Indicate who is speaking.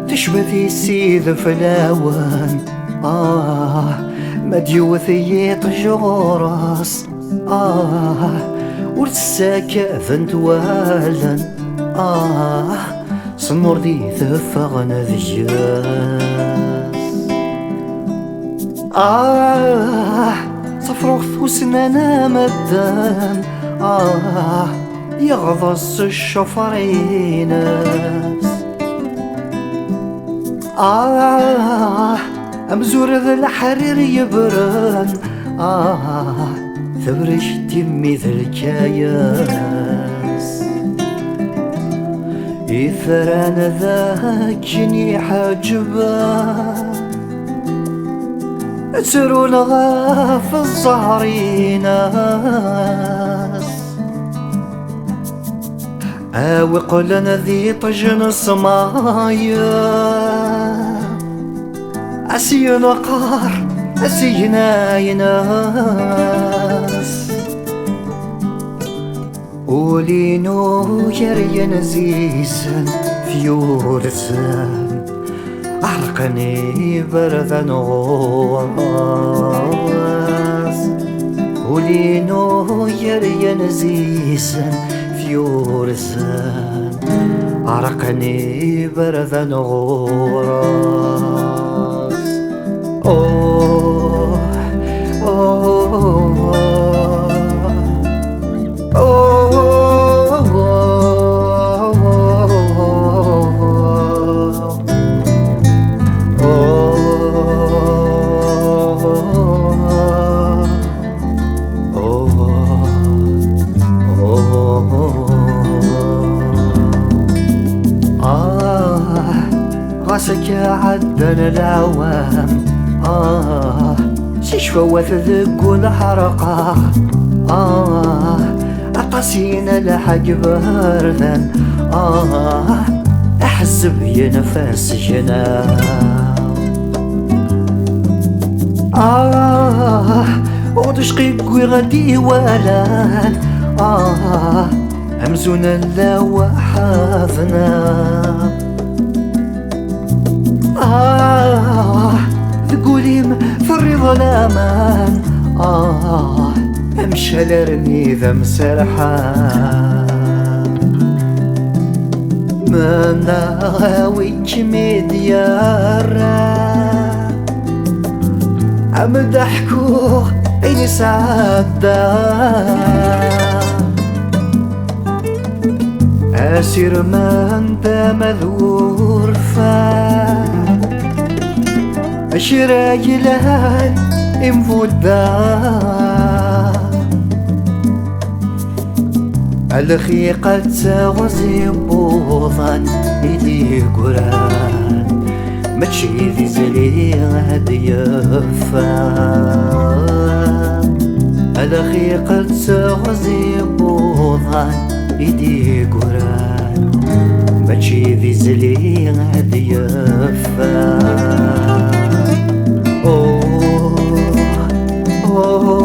Speaker 1: تشبثي سيد فلاوان مديوثي تجورس ورتساكا فنت والن صنور دي ثفغنا ذجاس صفروخ ثوسنانا مدان يغضص الشفريناس أمزور ذا الحرير يبرن ثبرش تمي ذا الكاياس إثران ذاك جنيح جبان ترون غاف الظهريناس وقلنا ذي طجن صمايا أسي نقار أسي نايناس ولينو يرين زيسا فيورسان أحرقني برذا غواس ولينو يرين زيسا فيورسان أحرقني برذا غواس أوه أوه راسك عدن العوام ششفوات ذق الحرقة أقاسينا لحق بردن أحزب ينفس جناو ودشقيق وغدي ولان أمزونا لا وحافنا تقوليم في الرضا الأمان أمشى لرمي ذا مسرحان ما ناويك مديارا أمدحكو عيني سعادة أسير ما أنت مذور فان أشراي لهان انفودا الخيقة تغزي بوضان إلي قران ماشي ذي زلي هدي فان الخيقة تغزي بوضان إلي قران ماشي ذي زلي هدي فان Oh